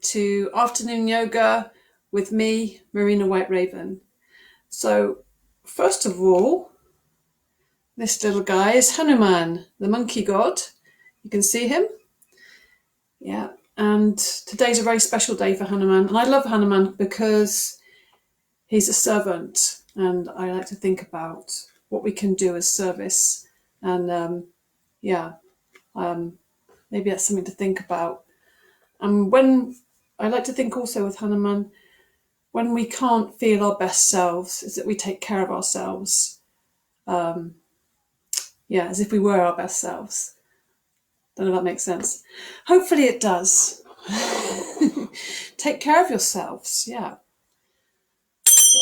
to afternoon yoga with me, Marina White Raven. So, first of all, this little guy is Hanuman, the monkey god. You can see him. Yeah. And today's a very special day for Hanuman. And I love Hanuman because he's a servant. And I like to think about what we can do as service. And maybe that's something to think about. And when I like to think also with Hanuman, when we can't feel our best selves, is that we take care of ourselves. As if we were our best selves. Don't know if that makes sense. Hopefully it does. Take care of yourselves, yeah. So,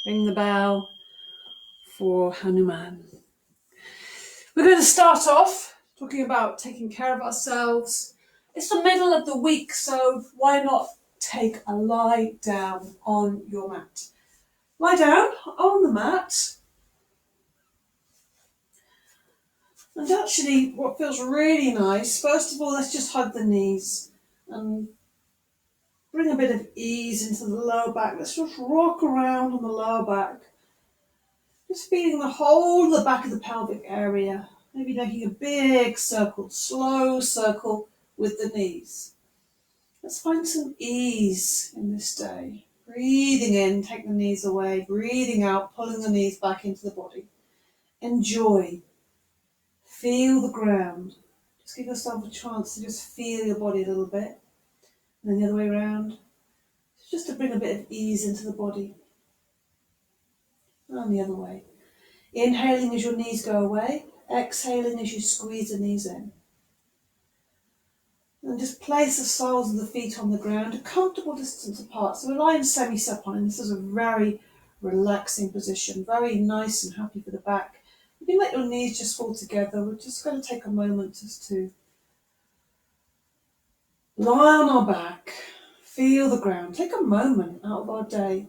ring the bell for Hanuman. We're going to start off talking about taking care of ourselves. It's the middle of the week, so why not take a lie down on your mat? Lie down on the mat. And actually, what feels really nice, first of all, let's just hug the knees and bring a bit of ease into the lower back. Let's just rock around on the lower back. Just feeling the whole of the back of the pelvic area. Maybe making a big circle, slow circle with the knees. Let's find some ease in this day. Breathing in, take the knees away. Breathing out, pulling the knees back into the body. Enjoy. Feel the ground. Just give yourself a chance to just feel your body a little bit. And then the other way around. Just to bring a bit of ease into the body. And the other way. Inhaling as your knees go away. Exhaling as you squeeze the knees in. And just place the soles of the feet on the ground, a comfortable distance apart. So we're lying semi-supine. This is a very relaxing position, very nice and happy for the back. You can let your knees just fall together. We're just going to take a moment just to lie on our back, feel the ground. Take a moment out of our day.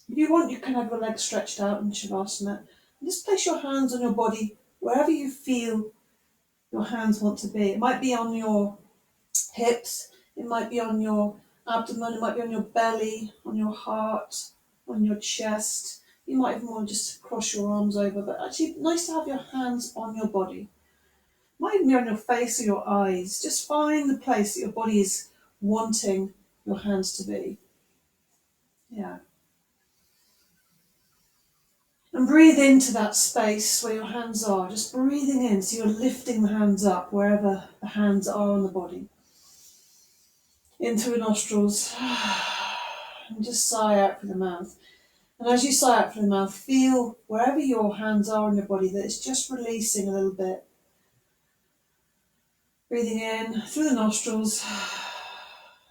If you want, you can have your legs stretched out in Shavasana. And just place your hands on your body wherever you feel your hands want to be. It might be on your hips, it might be on your abdomen, it might be on your belly, on your heart, on your chest. You might even want to just cross your arms over, but actually nice to have your hands on your body. It might even be on your face or your eyes. Just find the place that your body is wanting your hands to be. Yeah. And breathe into that space where your hands are. Just breathing in, so you're lifting the hands up wherever the hands are on the body. In through the nostrils. And just sigh out through the mouth. And as you sigh out through the mouth, feel wherever your hands are on your body that it's just releasing a little bit. Breathing in through the nostrils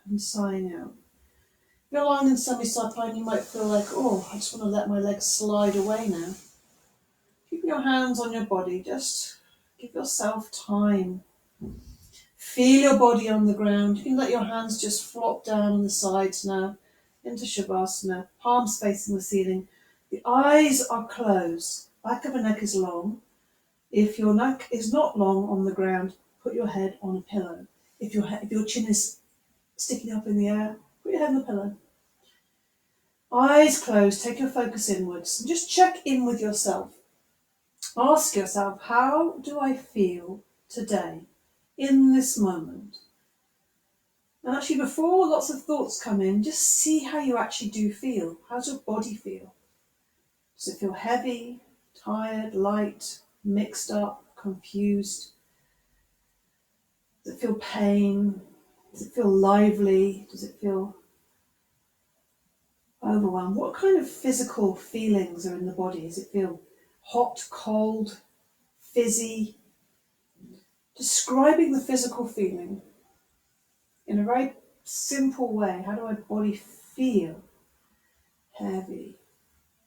and sighing out. If you're lying in semi-supine, you might feel like, oh, I just want to let my legs slide away now. Keep your hands on your body. Just give yourself time. Feel your body on the ground. You can let your hands just flop down on the sides now into Shavasana, palms facing the ceiling. The eyes are closed. Back of the neck is long. If your neck is not long on the ground, put your head on a pillow. If your chin is sticking up in the air, put your head on the pillow. Eyes closed, take your focus inwards and just check in with yourself. Ask yourself, how do I feel today, in this moment? And actually, before lots of thoughts come in, just see how you actually do feel. How does your body feel? Does it feel heavy, tired, light, mixed up, confused? Does it feel pain? Does it feel lively? Does it feel overwhelmed? What kind of physical feelings are in the body? Does it feel hot, cold, fizzy? Describing the physical feeling in a very simple way. How do my body feel? Heavy,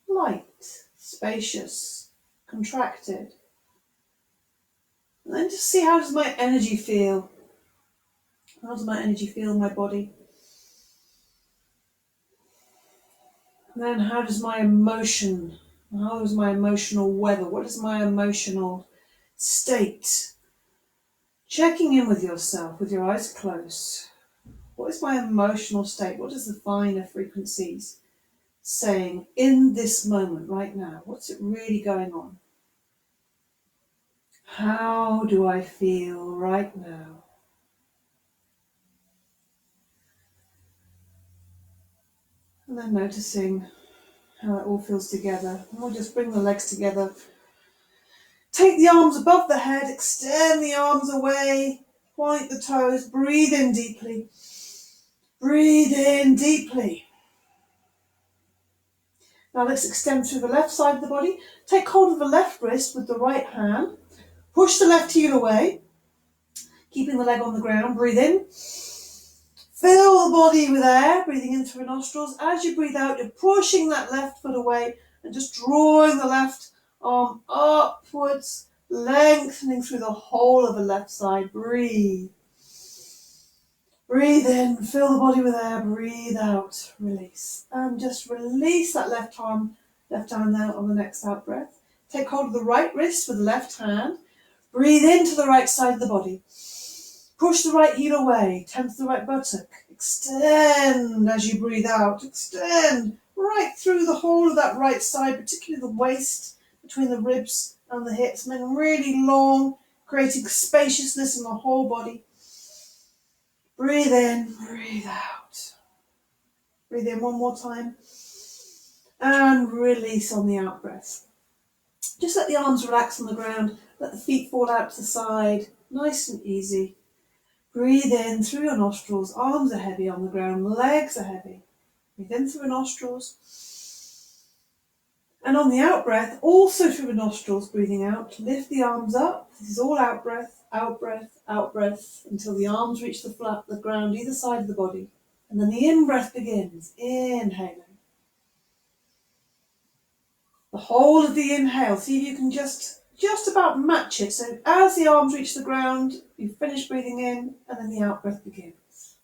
light, spacious, contracted. And then just see, how does my energy feel? How does my energy feel in my body? And then how does my emotion, how is my emotional weather? What is my emotional state? Checking in with yourself with your eyes closed. What is my emotional state? What is the finer frequencies saying in this moment right now? What's it really going on? How do I feel right now? And then noticing how it all feels together. And we'll just bring the legs together. Take the arms above the head, extend the arms away, point the toes, breathe in deeply. Breathe in deeply. Now let's extend through the left side of the body. Take hold of the left wrist with the right hand. Push the left heel away, keeping the leg on the ground. Breathe in. Fill the body with air, breathing in through the nostrils. As you breathe out, you're pushing that left foot away and just drawing the left arm upwards, lengthening through the whole of the left side. Breathe. Breathe in, fill the body with air, breathe out, release. And just release that left arm out on the next out breath. Take hold of the right wrist with the left hand. Breathe into the right side of the body. Push the right heel away, tense the right buttock. Extend as you breathe out. Extend right through the whole of that right side, particularly the waist, between the ribs and the hips. And then really long, creating spaciousness in the whole body. Breathe in, breathe out. Breathe in one more time. And release on the out breath. Just let the arms relax on the ground. Let the feet fall out to the side. Nice and easy. Breathe in through your nostrils. Arms are heavy on the ground. Legs are heavy. Breathe in through the nostrils. And on the out breath, also through the nostrils, breathing out. Lift the arms up. This is all out breath, out breath, out breath, until the arms reach the ground either side of the body. And then the in-breath begins. Inhaling. The whole of the inhale. See if you can just about match it. So as the arms reach the ground, you finish breathing in, and then the out-breath begins.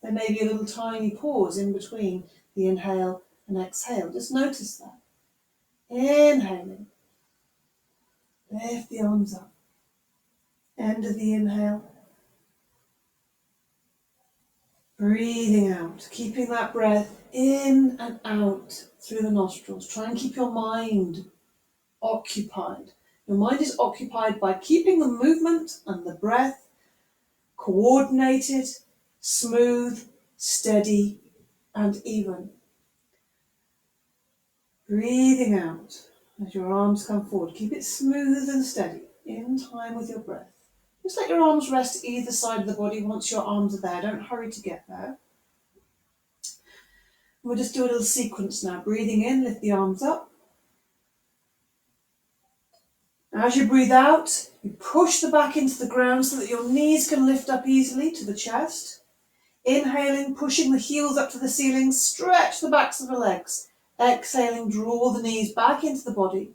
There may be a little tiny pause in between the inhale and exhale. Just notice that. Inhaling. Lift the arms up. End of the inhale. Breathing out. Keeping that breath in and out through the nostrils. Try and keep your mind occupied. Your mind is occupied by keeping the movement and the breath coordinated, smooth, steady, and even. Breathing out as your arms come forward. Keep it smooth and steady, in time with your breath. Just let your arms rest either side of the body once your arms are there. Don't hurry to get there. We'll just do a little sequence now. Breathing in, lift the arms up. As you breathe out, you push the back into the ground so that your knees can lift up easily to the chest. Inhaling, pushing the heels up to the ceiling, stretch the backs of the legs. Exhaling, draw the knees back into the body.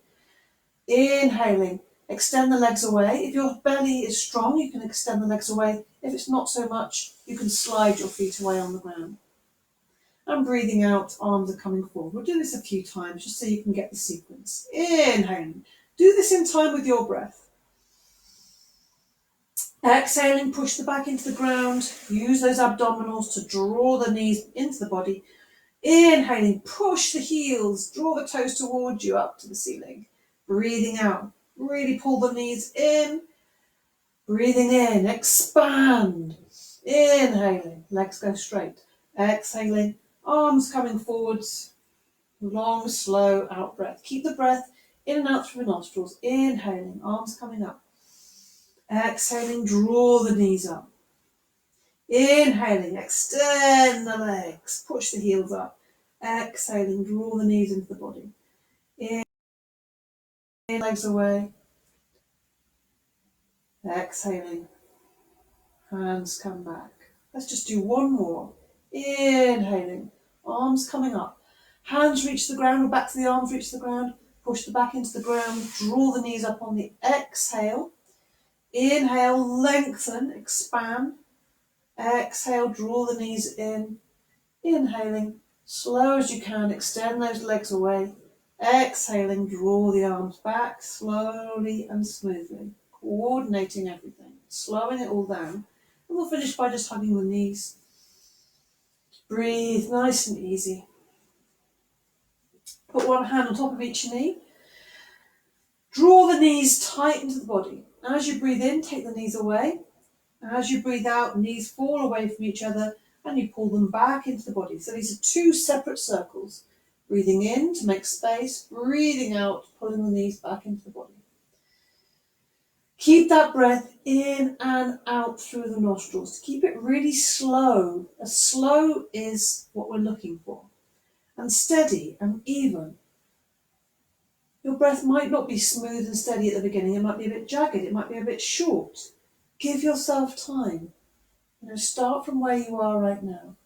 Inhaling, extend the legs away. If your belly is strong, you can extend the legs away. If it's not so much, you can slide your feet away on the ground. And breathing out, arms are coming forward. We'll do this a few times just so you can get the sequence. Inhaling. Do this in time with your breath. Exhaling, push the back into the ground. Use those abdominals to draw the knees into the body. Inhaling, push the heels, draw the toes towards you up to the ceiling. Breathing out, really pull the knees in. Breathing in, expand. Inhaling, legs go straight. Exhaling, arms coming forwards. Long, slow out breath. Keep the breath in and out through the nostrils. Inhaling, arms coming up. Exhaling, draw the knees up. Inhaling, extend the legs. Push the heels up. Exhaling, draw the knees into the body. Inhaling, legs away. Exhaling, hands come back. Let's just do one more. Inhaling, arms coming up. Hands reach the ground, or back to the arms reach the ground. Push the back into the ground. Draw the knees up on the exhale. Inhale, lengthen, expand. Exhale, draw the knees in. Inhaling, slow as you can, extend those legs away. Exhaling, draw the arms back slowly and smoothly, coordinating everything, slowing it all down. And we'll finish by just hugging the knees. Breathe nice and easy. Put one hand on top of each knee. Draw the knees tight into the body. As you breathe in, take the knees away. As you breathe out, knees fall away from each other and you pull them back into the body. So these are two separate circles. Breathing in to make space, breathing out, pulling the knees back into the body. Keep that breath in and out through the nostrils. Keep it really slow. As slow is what we're looking for. And steady and even. Your breath might not be smooth and steady at the beginning. It might be a bit jagged. It might be a bit short. Give yourself time. Start from where you are right now.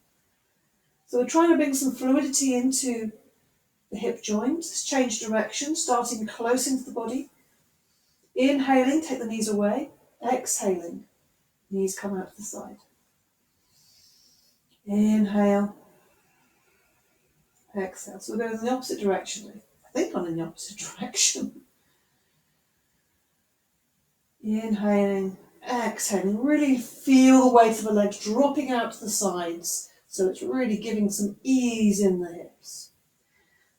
So we're trying to bring some fluidity into the hip joint. Let's change direction, starting close into the body. Inhaling, take the knees away. Exhaling, knees come out to the side. Inhale. Exhale. So we're going in the opposite direction. I think I'm in the opposite direction. Inhaling. Exhaling, really feel the weight of the legs dropping out to the sides, so it's really giving some ease in the hips.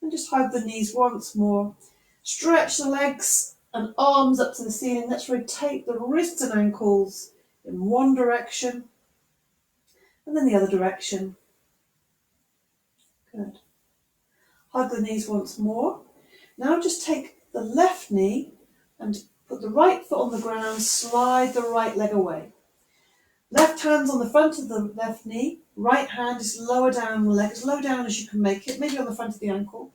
And just hug the knees once more. Stretch the legs and arms up to the ceiling. Let's rotate the wrists and ankles in one direction and then the other direction. Good. Hug the knees once more. Now just take the left knee and put the right foot on the ground, slide the right leg away. Left hand's on the front of the left knee, right hand is lower down the leg, as low down as you can make it, maybe on the front of the ankle.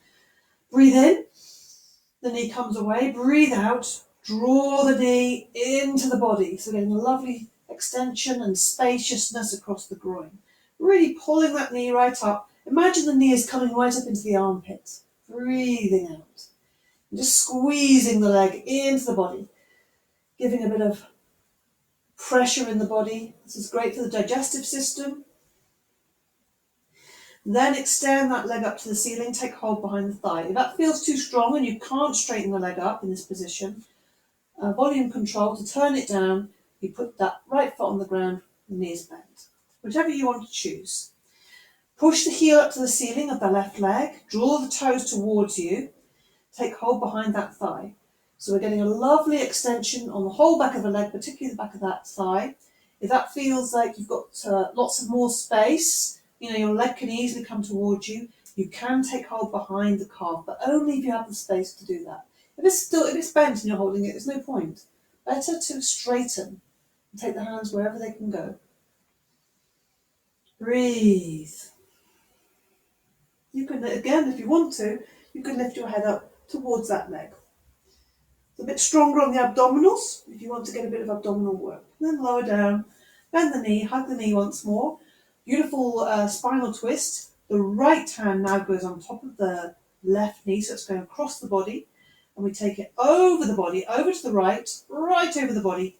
Breathe in, the knee comes away, breathe out, draw the knee into the body, so getting a lovely extension and spaciousness across the groin. Really pulling that knee right up. Imagine the knee is coming right up into the armpit. Breathing out. And just squeezing the leg into the body, giving a bit of pressure in the body. This is great for the digestive system. Then extend that leg up to the ceiling, take hold behind the thigh. If that feels too strong and you can't straighten the leg up in this position, volume control to turn it down, you put that right foot on the ground, the knee is bent. Whichever you want to choose. Push the heel up to the ceiling of the left leg, draw the toes towards you, take hold behind that thigh. So we're getting a lovely extension on the whole back of the leg, particularly the back of that thigh. If that feels like you've got lots of more space, your leg can easily come towards you. You can take hold behind the calf, but only if you have the space to do that. If it's bent and you're holding it, there's no point. Better to straighten and take the hands wherever they can go. Breathe. You can, again, if you want to, you can lift your head up towards that leg. It's a bit stronger on the abdominals if you want to get a bit of abdominal work. Then lower down, bend the knee, hug the knee once more. Beautiful spinal twist. The right hand now goes on top of the left knee, so it's going across the body. And we take it over the body, over to the right, right over the body.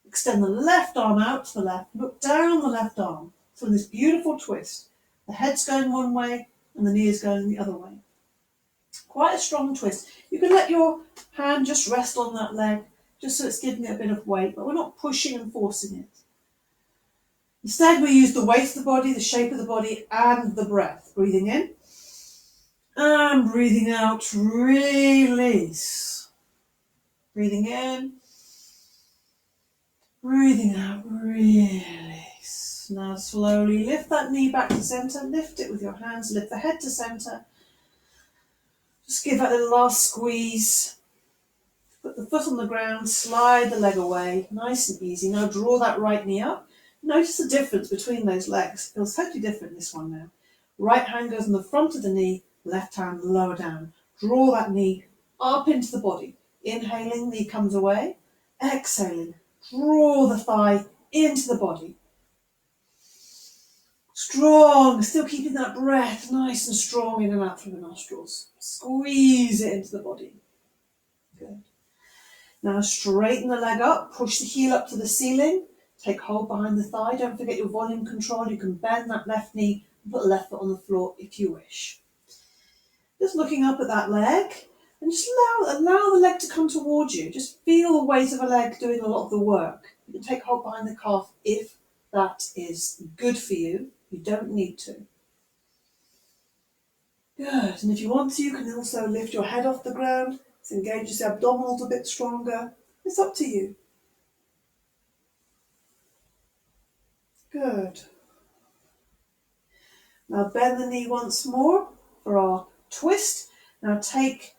Extend the left arm out to the left, look down the left arm. So in this beautiful twist, the head's going one way and the knee is going the other way. Quite a strong twist. You can let your hand just rest on that leg, just so it's giving it a bit of weight, but we're not pushing and forcing it. Instead, we use the weight of the body, the shape of the body, and the breath. Breathing in, and breathing out, release. Breathing in, breathing out, release. Now slowly lift that knee back to center, lift it with your hands, lift the head to center. Just give that little last squeeze. Put the foot on the ground, slide the leg away, nice and easy. Now draw that right knee up. Notice the difference between those legs. It feels totally different, this one now. Right hand goes on the front of the knee, left hand lower down. Draw that knee up into the body. Inhaling, knee comes away. Exhaling, draw the thigh into the body. Strong, still keeping that breath nice and strong in and out through the nostrils. Squeeze it into the body. Good. Now straighten the leg up, push the heel up to the ceiling, take hold behind the thigh. Don't forget your volume control. You can bend that left knee and put the left foot on the floor if you wish. Just looking up at that leg and just allow the leg to come towards you. Just feel the weight of a leg doing a lot of the work. You can take hold behind the calf if that is good for you. You don't need to. Good. And if you want to, you can also lift your head off the ground. So engages the abdominals a bit stronger. It's up to you. Good. Now bend the knee once more for our twist. Now take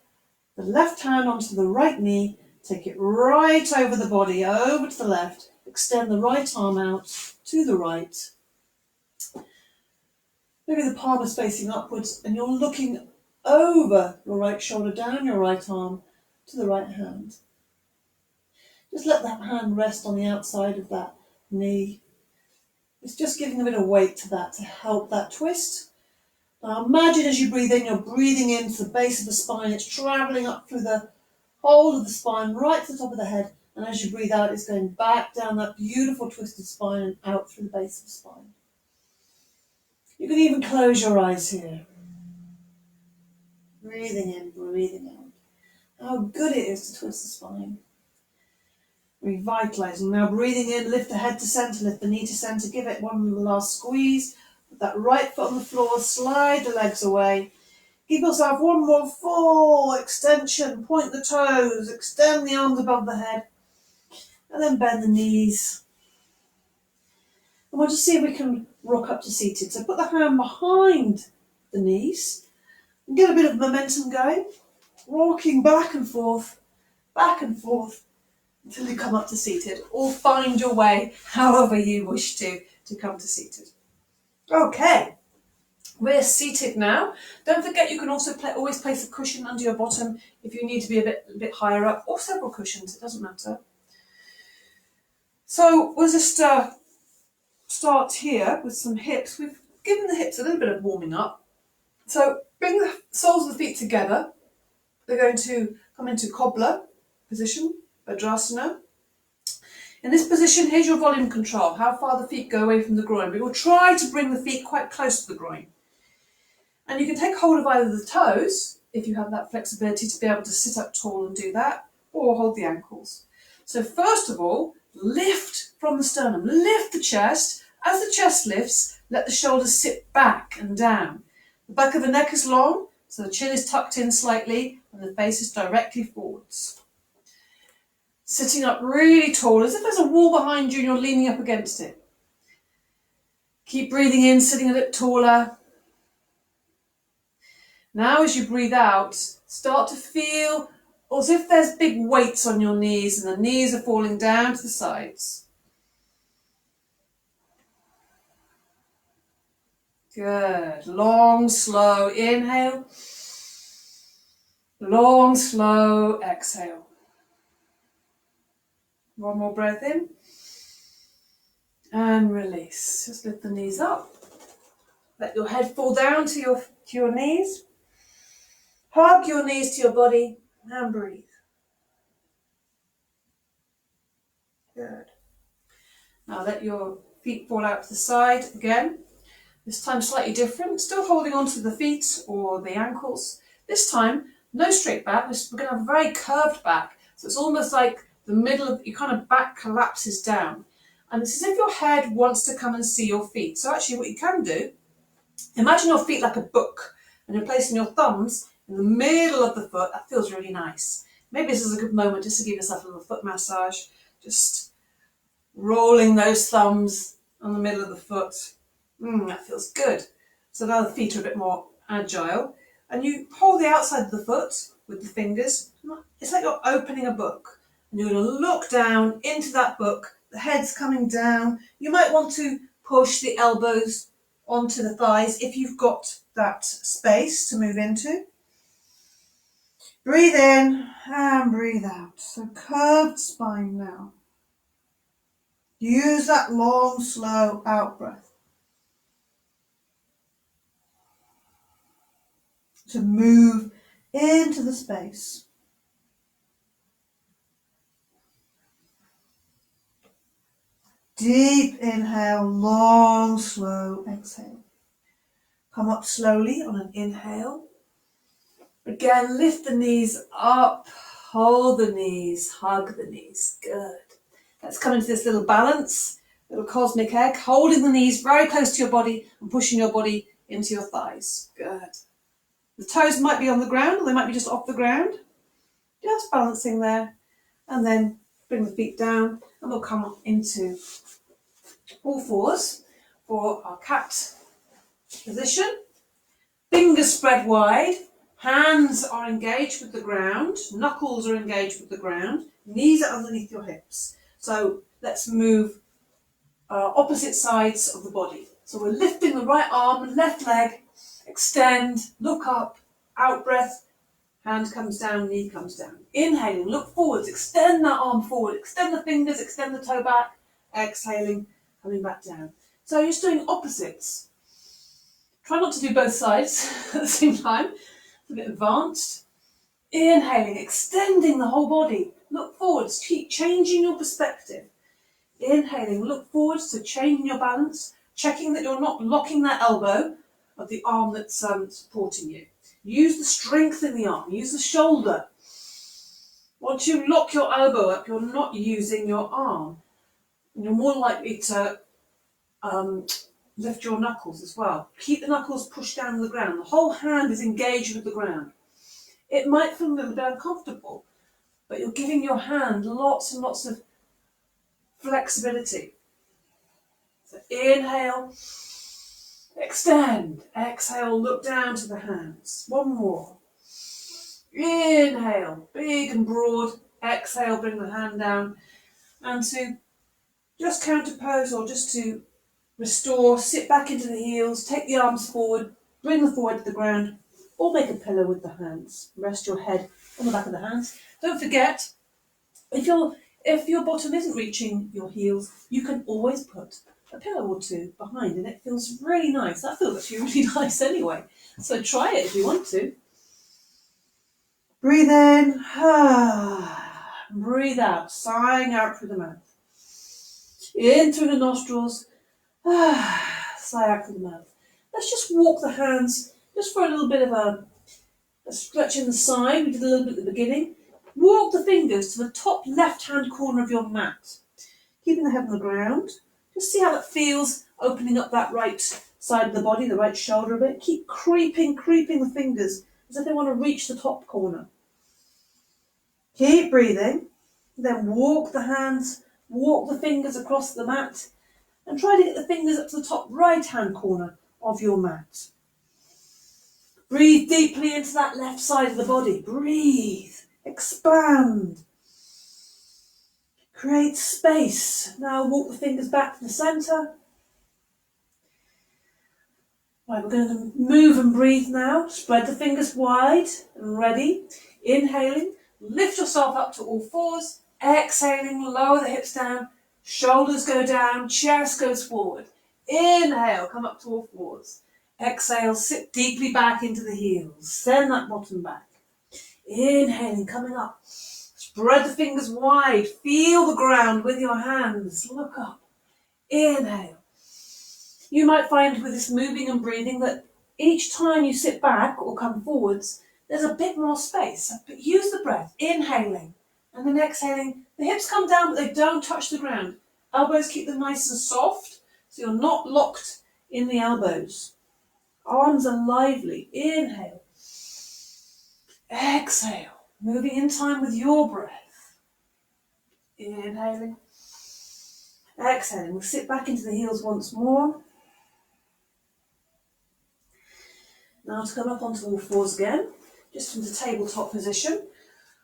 the left hand onto the right knee. Take it right over the body, over to the left. Extend the right arm out to the right. Maybe the palm is facing upwards and you're looking over your right shoulder, down your right arm to the right hand. Just let that hand rest on the outside of that knee. It's just giving a bit of weight to that to help that twist. Now imagine as you breathe in, you're breathing into the base of the spine. It's travelling up through the whole of the spine, right to the top of the head. And as you breathe out, it's going back down that beautiful twisted spine and out through the base of the spine. You can even close your eyes here. Breathing in, breathing out. How good it is to twist the spine. Revitalizing. Now breathing in, lift the head to center, lift the knee to center, give it one last squeeze. Put that right foot on the floor, slide the legs away. Give yourself one more full extension, point the toes, extend the arms above the head, and then bend the knees. And we'll just see if we can rock up to seated. So put the hand behind the knees and get a bit of momentum going, rocking back and forth, until you come up to seated, or find your way however you wish to come to seated. Okay, we're seated now. Don't forget you can also always place a cushion under your bottom if you need to be a bit higher up, or several cushions, it doesn't matter. So we'll just start here with some hips. We've given the hips a little bit of warming up. So bring the soles of the feet together. They're going to come into cobbler position, Vajrasana. In this position, here's your volume control, how far the feet go away from the groin. But we'll try to bring the feet quite close to the groin. And you can take hold of either the toes, if you have that flexibility to be able to sit up tall and do that, or hold the ankles. So first of all, lift from the sternum, lift the chest. As the chest lifts, let the shoulders sit back and down. The back of the neck is long, so the chin is tucked in slightly and the face is directly forwards. Sitting up really tall, as if there's a wall behind you and you're leaning up against it. Keep breathing in, sitting a bit taller. Now as you breathe out, start to feel as if there's big weights on your knees and the knees are falling down to the sides. Good. Long, slow inhale. Long, slow exhale. One more breath in. And release. Just lift the knees up. Let your head fall down to your knees. Hug your knees to your body and breathe. Good. Now let your feet fall out to the side again. This time slightly different. Still holding onto the feet or the ankles. This time, no straight back. We're going to have a very curved back. So it's almost like the middle of your kind of back collapses down. And it's as if your head wants to come and see your feet. So actually what you can do, imagine your feet like a book and you're placing your thumbs in the middle of the foot. That feels really nice. Maybe this is a good moment just to give yourself a little foot massage. Just rolling those thumbs on the middle of the foot. That feels good. So now the feet are a bit more agile. And you hold the outside of the foot with the fingers. It's like you're opening a book. And you're going to look down into that book. The head's coming down. You might want to push the elbows onto the thighs if you've got that space to move into. Breathe in and breathe out. So curved spine now. Use that long, slow out breath to move into the space. Deep inhale, long, slow exhale. Come up slowly on an inhale. Again, lift the knees up, hold the knees, hug the knees. Good. Let's come into this little balance, little cosmic egg, holding the knees very close to your body and pushing your body into your thighs. Good. The toes might be on the ground or they might be just off the ground. Just balancing there. And then bring the feet down and we'll come up into all fours for our cat position. Fingers spread wide. Hands are engaged with the ground. Knuckles are engaged with the ground. Knees are underneath your hips. So let's move opposite sides of the body. So we're lifting the right arm, left leg, extend, look up, out breath, hand comes down, knee comes down. Inhaling, look forwards, extend that arm forward, extend the fingers, extend the toe back. Exhaling, coming back down. So you're just doing opposites. Try not to do both sides at the same time. It's a bit advanced. Inhaling, extending the whole body. Look forwards, keep changing your perspective. Inhaling, look forwards to changing your balance, checking that you're not locking that elbow of the arm that's supporting you. Use the strength in the arm, use the shoulder. Once you lock your elbow up, you're not using your arm. And you're more likely to lift your knuckles as well. Keep the knuckles pushed down to the ground. The whole hand is engaged with the ground. It might feel a little bit uncomfortable, but you're giving your hand lots and lots of flexibility. So inhale, extend, exhale, look down to the hands. One more. Inhale, big and broad. Exhale, bring the hand down. And to just counter pose or just to restore, sit back into the heels, take the arms forward, bring the forehead to the ground, or make a pillow with the hands. Rest your head on the back of the hands. Don't forget, if your bottom isn't reaching your heels, you can always put a pillow or two behind and it feels really nice. That feels actually really nice anyway. So try it if you want to. Breathe in. Breathe out, sighing out through the mouth. In through the nostrils. Sigh out through the mouth. Let's just walk the hands just for a little bit of a stretch in the side. We did a little bit at the beginning. Walk the fingers to the top left-hand corner of your mat. Keeping the head on the ground. Just see how that feels, opening up that right side of the body, the right shoulder a bit. Keep creeping the fingers as if they want to reach the top corner. Keep breathing. Then walk the hands, walk the fingers across the mat and try to get the fingers up to the top right-hand corner of your mat. Breathe deeply into that left side of the body. Breathe. Expand. Create space. Now walk the fingers back to the centre. Right, we're going to move and breathe now. Spread the fingers wide and ready. Inhaling. Lift yourself up to all fours. Exhaling, lower the hips down. Shoulders go down. Chest goes forward. Inhale, come up to all fours. Exhale, sit deeply back into the heels. Send that bottom back. Inhaling, coming up. Spread the fingers wide. Feel the ground with your hands. Look up. Inhale. You might find with this moving and breathing that each time you sit back or come forwards, there's a bit more space. But use the breath. Inhaling and then exhaling. The hips come down, but they don't touch the ground. Elbows, keep them nice and soft, so you're not locked in the elbows. Arms are lively. Inhale. Exhale. Moving in time with your breath. Inhaling. Exhaling. We'll sit back into the heels once more. Now to come up onto all fours again, just from the tabletop position.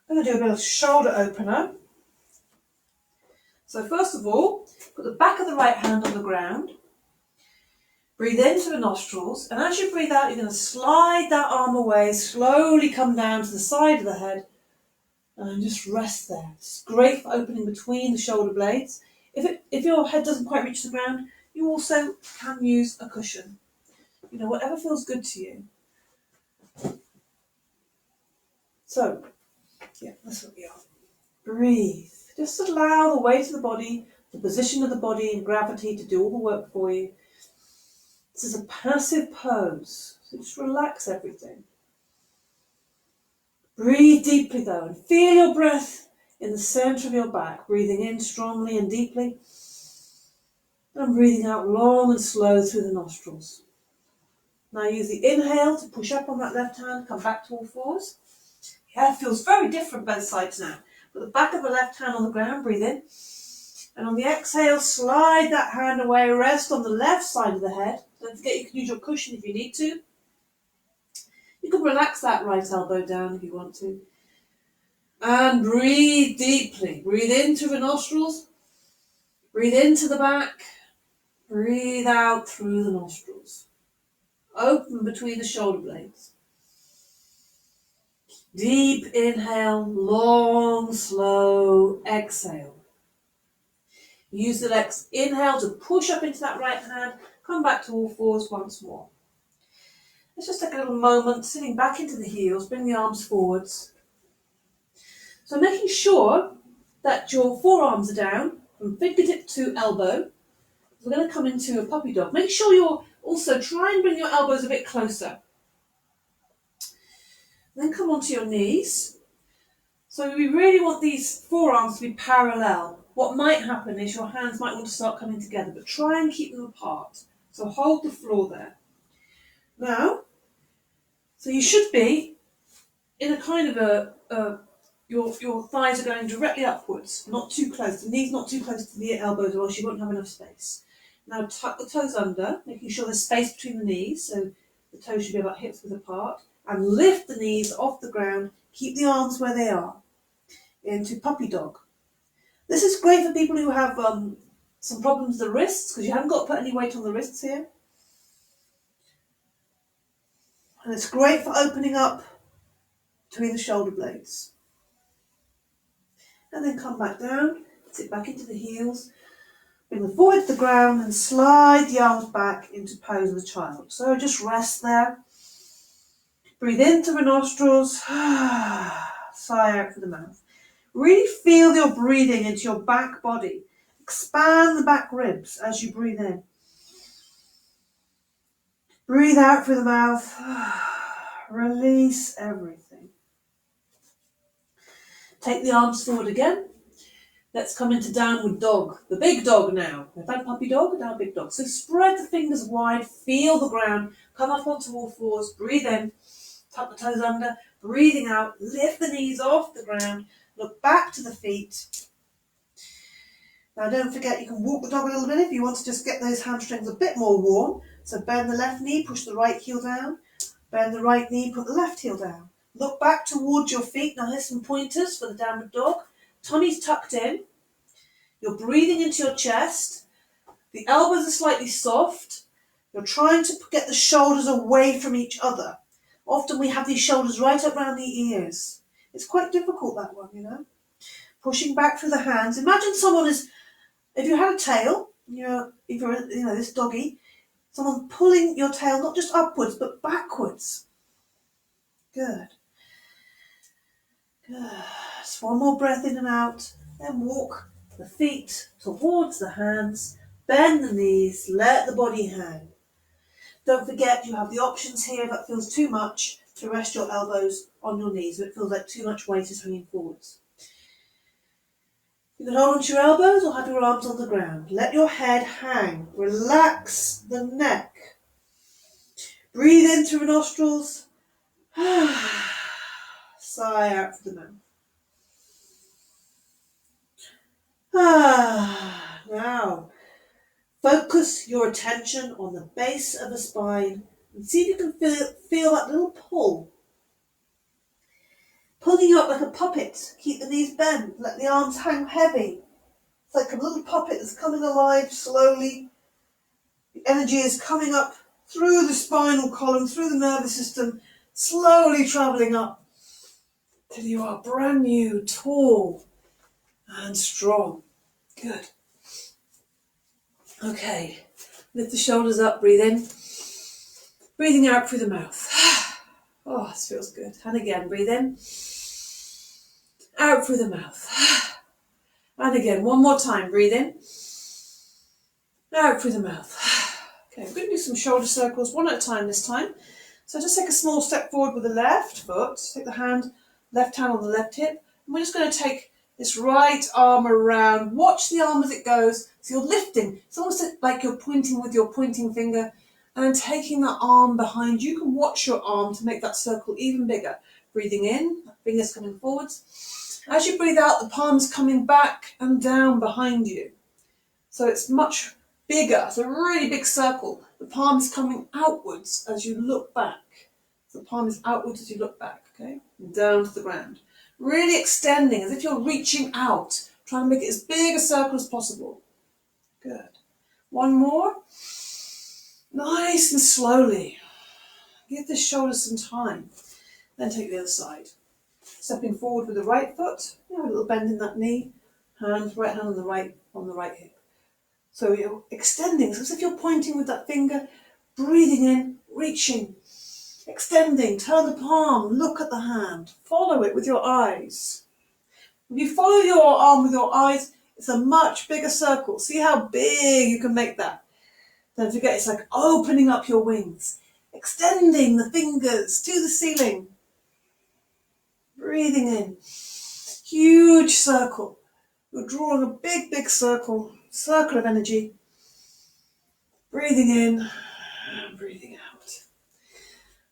I'm going to do a bit of shoulder opener. So first of all, put the back of the right hand on the ground. Breathe in through the nostrils, and as you breathe out, you're going to slide that arm away, slowly come down to the side of the head, and just rest there. It's great for opening between the shoulder blades. If your head doesn't quite reach the ground, you also can use a cushion. You know, whatever feels good to you. So, yeah, that's what we are. Breathe. Just allow the weight of the body, the position of the body and gravity to do all the work for you. This is a passive pose, so just relax everything. Breathe deeply though, and feel your breath in the centre of your back, breathing in strongly and deeply, and breathing out long and slow through the nostrils. Now use the inhale to push up on that left hand, come back to all fours. Yeah, it feels very different both sides now. Put the back of the left hand on the ground, breathe in. And on the exhale, slide that hand away, rest on the left side of the head. Don't forget you can use your cushion if you need to. You can relax that right elbow down if you want to. And breathe deeply. Breathe in through the nostrils. Breathe into the back. Breathe out through the nostrils. Open between the shoulder blades. Deep inhale, long, slow exhale. Use the inhale to push up into that right hand. Come back to all fours once more. Let's just take a little moment, sitting back into the heels, bring the arms forwards. So making sure that your forearms are down from fingertip to elbow. We're going to come into a puppy dog. Make sure you're also, try and bring your elbows a bit closer. Then come onto your knees. So we really want these forearms to be parallel. What might happen is your hands might want to start coming together, but try and keep them apart. So hold the floor there. Now, so you should be in a kind of your thighs are going directly upwards, not too close. The knees not too close to the elbows or else you won't have enough space. Now tuck the toes under, making sure there's space between the knees, so the toes should be about hips width apart, and lift the knees off the ground, keep the arms where they are, into puppy dog. This is great for people who have some problems with the wrists, because you haven't got to put any weight on the wrists here. And it's great for opening up between the shoulder blades. And then come back down, sit back into the heels, bring the forehead to the ground and slide the arms back into pose of the child. So just rest there. Breathe in through the nostrils, sigh out through the mouth. Really feel your breathing into your back body. Expand the back ribs as you breathe in. Breathe out through the mouth. Release everything. Take the arms forward again. Let's come into downward dog. The big dog now. We've had puppy dog, now big dog. So spread the fingers wide, feel the ground, come up onto all fours, breathe in, tuck the toes under, breathing out, lift the knees off the ground, look back to the feet. Now don't forget you can walk the dog a little bit if you want to just get those hamstrings a bit more warm. So bend the left knee, push the right heel down, bend the right knee, put the left heel down. Look back towards your feet. Now here's some pointers for the downward dog. Tummy's tucked in. You're breathing into your chest. The elbows are slightly soft. You're trying to get the shoulders away from each other. Often we have these shoulders right up around the ears. It's quite difficult, that one, you know. Pushing back through the hands. Imagine someone is, if you had a tail, if you're this doggy, someone pulling your tail not just upwards but backwards. Good. Good. Just one more breath in and out. Then walk the feet towards the hands. Bend the knees. Let the body hang. Don't forget you have the options here if that feels too much to rest your elbows on your knees. If it feels like too much weight is hanging forwards. You can hold onto your elbows or have your arms on the ground. Let your head hang. Relax the neck. Breathe in through the nostrils. Sigh out through the mouth. Now, focus your attention on the base of the spine and see if you can feel that little pull. Pulling you up like a puppet. Keep the knees bent. Let the arms hang heavy. It's like a little puppet that's coming alive slowly. The energy is coming up through the spinal column, through the nervous system, slowly travelling up till you are brand new, tall and strong. Good. Okay. Lift the shoulders up, breathe in. Breathing out through the mouth. Oh, this feels good. And again, breathe in. Out through the mouth. And again, one more time, breathe in. Out through the mouth. Okay, we're going to do some shoulder circles, one at a time this time. So just take a small step forward with the left foot. Take the left hand on the left hip. And we're just going to take this right arm around. Watch the arm as it goes. So you're lifting. It's almost like you're pointing with your pointing finger. And then taking that arm behind you, you can watch your arm to make that circle even bigger. Breathing in, fingers coming forwards. As you breathe out, the palm's coming back and down behind you. So it's much bigger. It's a really big circle. The palm is coming outwards as you look back. So the palm is outwards as you look back, okay? And down to the ground. Really extending as if you're reaching out, trying to make it as big a circle as possible. Good. One more. Nice and slowly. Give the shoulders some time. Then take the other side. Stepping forward with the right foot, a little bend in that knee. Right hand on the right hip. So you're extending, so as if you're pointing with that finger, breathing in, reaching, extending, turn the palm, look at the hand, follow it with your eyes. If you follow your arm with your eyes, it's a much bigger circle. See how big you can make that. Don't forget, it's like opening up your wings, extending the fingers to the ceiling. Breathing in, huge circle. You're drawing a big, big circle of energy. Breathing in and breathing out.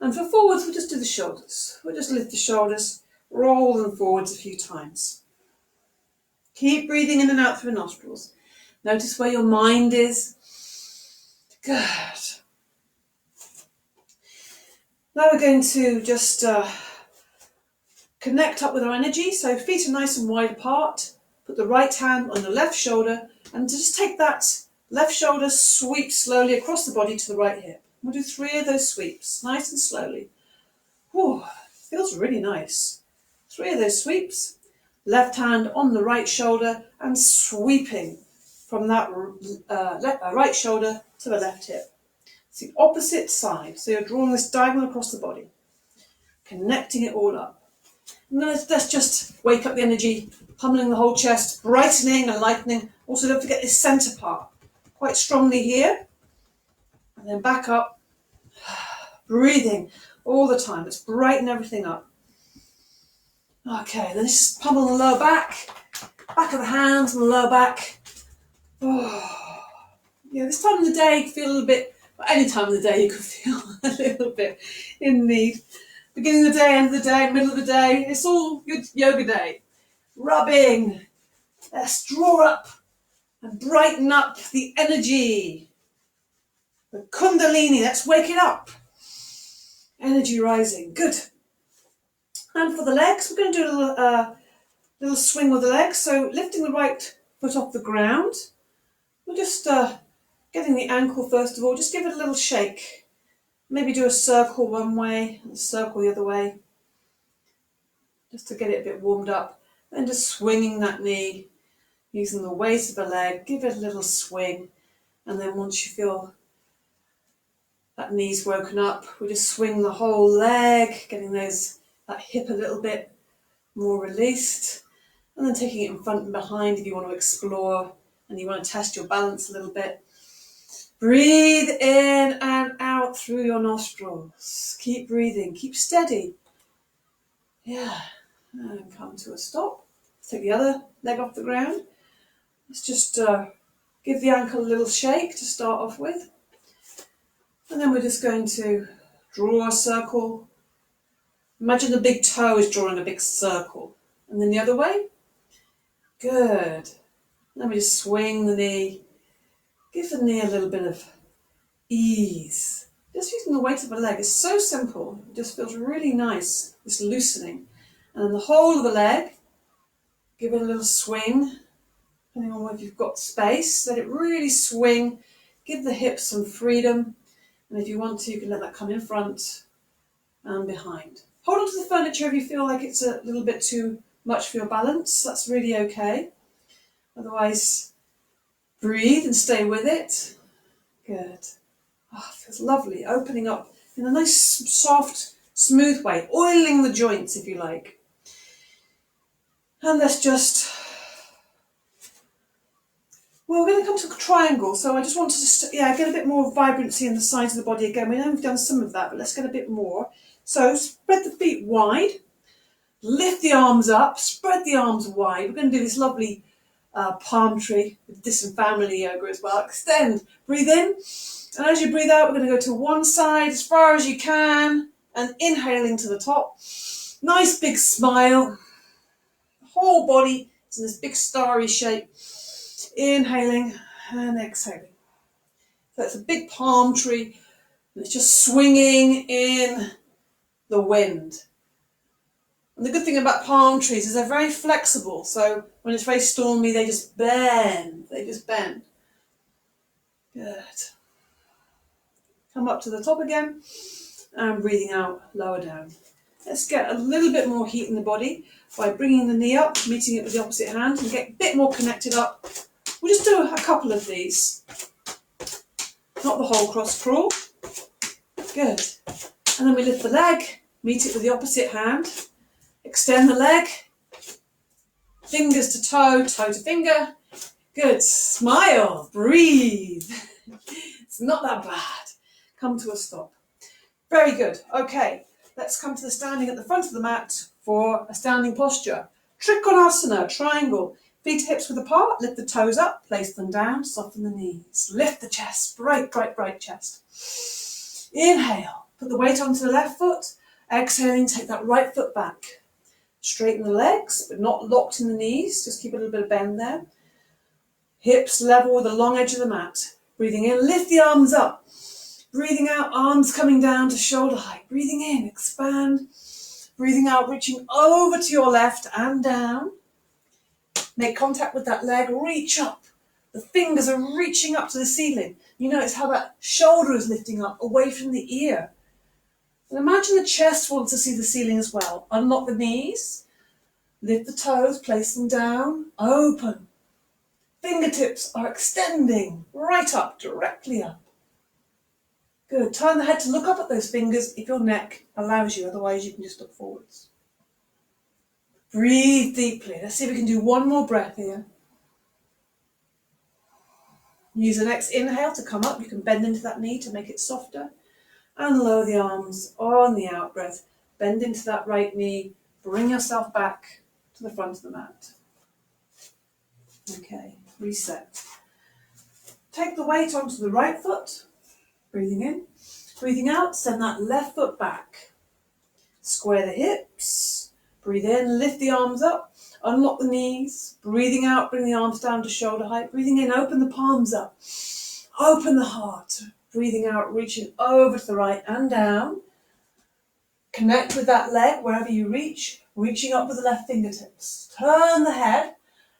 And for forwards, we'll just do the shoulders. We'll just lift the shoulders, roll them forwards a few times. Keep breathing in and out through the nostrils. Notice where your mind is. Good. Now we're going to just connect up with our energy. So feet are nice and wide apart. Put the right hand on the left shoulder and just take that left shoulder, sweep slowly across the body to the right hip. We'll do 3 of those sweeps, nice and slowly. Whew, feels really nice. 3 of those sweeps. Left hand on the right shoulder and sweeping from that right shoulder to the left hip. It's the opposite side. So you're drawing this diagonal across the body, connecting it all up. And then let's just wake up the energy, pummeling the whole chest, brightening and lightening. Also, don't forget this centre part. Quite strongly here. And then back up. Breathing all the time. Let's brighten everything up. Okay, then just pummel the lower back. Back of the hands and the lower back. Oh. Yeah, this time of the day you can feel a little bit, any time of the day you can feel a little bit in need. Beginning of the day, end of the day, middle of the day, it's all good yoga day. Rubbing. Let's draw up and brighten up the energy. The Kundalini, let's wake it up. Energy rising, good. And for the legs, we're going to do a little swing with the legs. So lifting the right foot off the ground. We're just getting the ankle first of all, just give it a little shake. Maybe do a circle one way and a circle the other way, just to get it a bit warmed up. Then just swinging that knee, using the weight of the leg, give it a little swing. And then once you feel that knee's woken up, we just swing the whole leg, getting that hip a little bit more released. And then taking it in front and behind if you want to explore and you want to test your balance a little bit. Breathe in and out through your nostrils. Keep breathing, keep steady. Yeah, and come to a stop. Let's take the other leg off the ground. Let's just give the ankle a little shake to start off with. And then we're just going to draw a circle. Imagine the big toe is drawing a big circle. And then the other way. Good. Then we just swing the knee. Give the knee a little bit of ease. Just using the weight of the leg. It's so simple. It just feels really nice, this loosening. And then the whole of the leg, give it a little swing, depending on whether you've got space. Let it really swing. Give the hips some freedom. And if you want to, you can let that come in front and behind. Hold on to the furniture if you feel like it's a little bit too much for your balance. That's really okay. Otherwise, breathe and stay with it. Good. Oh, it feels lovely. Opening up in a nice, soft, smooth way. Oiling the joints, if you like. And let's just... Well, we're going to come to a triangle. So I just wanted to get a bit more vibrancy in the sides of the body again. We know we've done some of that, but let's get a bit more. So spread the feet wide. Lift the arms up. Spread the arms wide. We're going to do this lovely palm tree with distant family yoga as well. Extend, breathe in And as you breathe out, we're going to go to one side as far as you can and inhaling to the top. Nice big smile. The whole body is in this big starry shape. Inhaling and exhaling. So it's a big palm tree. And it's just swinging in the wind. And the good thing about palm trees is they're very flexible. So when it's very stormy, they just bend. They just bend. Good. Come up to the top again and breathing out, lower down. Let's get a little bit more heat in the body by bringing the knee up, meeting it with the opposite hand, and get a bit more connected up. We'll just do a couple of these. Not the whole cross crawl. Good. And then we lift the leg, meet it with the opposite hand, extend the leg, fingers to toe, toe to finger. Good. Smile, breathe. It's not that bad. Come to a stop. Very good. Okay, let's come to the standing at the front of the mat for a standing posture. Trikonasana, triangle. Feet hips width apart, lift the toes up, place them down, soften the knees. Lift the chest, bright, bright, bright chest. Inhale, put the weight onto the left foot. Exhaling, take that right foot back. Straighten the legs, but not locked in the knees. Just keep a little bit of bend there. Hips level with the long edge of the mat. Breathing in, lift the arms up. Breathing out, arms coming down to shoulder height. Breathing in, expand. Breathing out, reaching over to your left and down. Make contact with that leg, reach up. The fingers are reaching up to the ceiling. You notice how that shoulder is lifting up away from the ear. And imagine the chest wants to see the ceiling as well. Unlock the knees. Lift the toes, place them down. Open. Fingertips are extending right up, directly up. Good. Turn the head to look up at those fingers if your neck allows you, otherwise you can just look forwards. Breathe deeply. Let's see if we can do one more breath here. Use the next inhale to come up. You can bend into that knee to make it softer. And lower the arms on the out breath. Bend into that right knee. Bring yourself back to the front of the mat. Okay, reset. Take the weight onto the right foot. Breathing in. Breathing out, send that left foot back. Square the hips. Breathe in, lift the arms up. Unlock the knees. Breathing out, bring the arms down to shoulder height. Breathing in, open the palms up. Open the heart. Breathing out, reaching over to the right and down. Connect with that leg wherever you reach. Reaching up with the left fingertips. Turn the head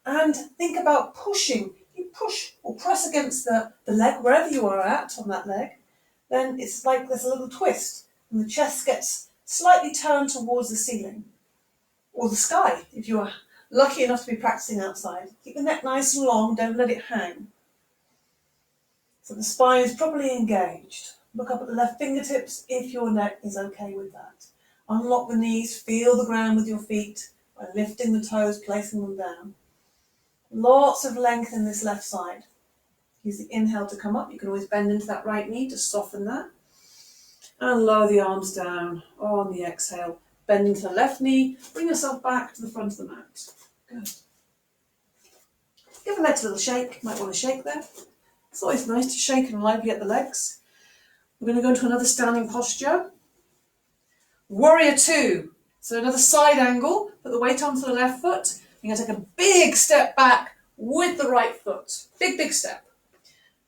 and think about pushing. You push or press against the leg wherever you are at on that leg. Then it's like there's a little twist and the chest gets slightly turned towards the ceiling or the sky if you are lucky enough to be practicing outside. Keep the neck nice and long, don't let it hang. So the spine is properly engaged. Look up at the left fingertips if your neck is okay with that. Unlock the knees, feel the ground with your feet by lifting the toes, placing them down. Lots of length in this left side. Use the inhale to come up. You can always bend into that right knee to soften that. And lower the arms down on the exhale. Bend into the left knee. Bring yourself back to the front of the mat. Good. Give the legs a little shake. You might want to shake there. It's always nice to shake and lively at the legs. We're going to go into another standing posture. Warrior two. So another side angle. Put the weight onto the left foot. You're going to take a big step back with the right foot. Big, big step.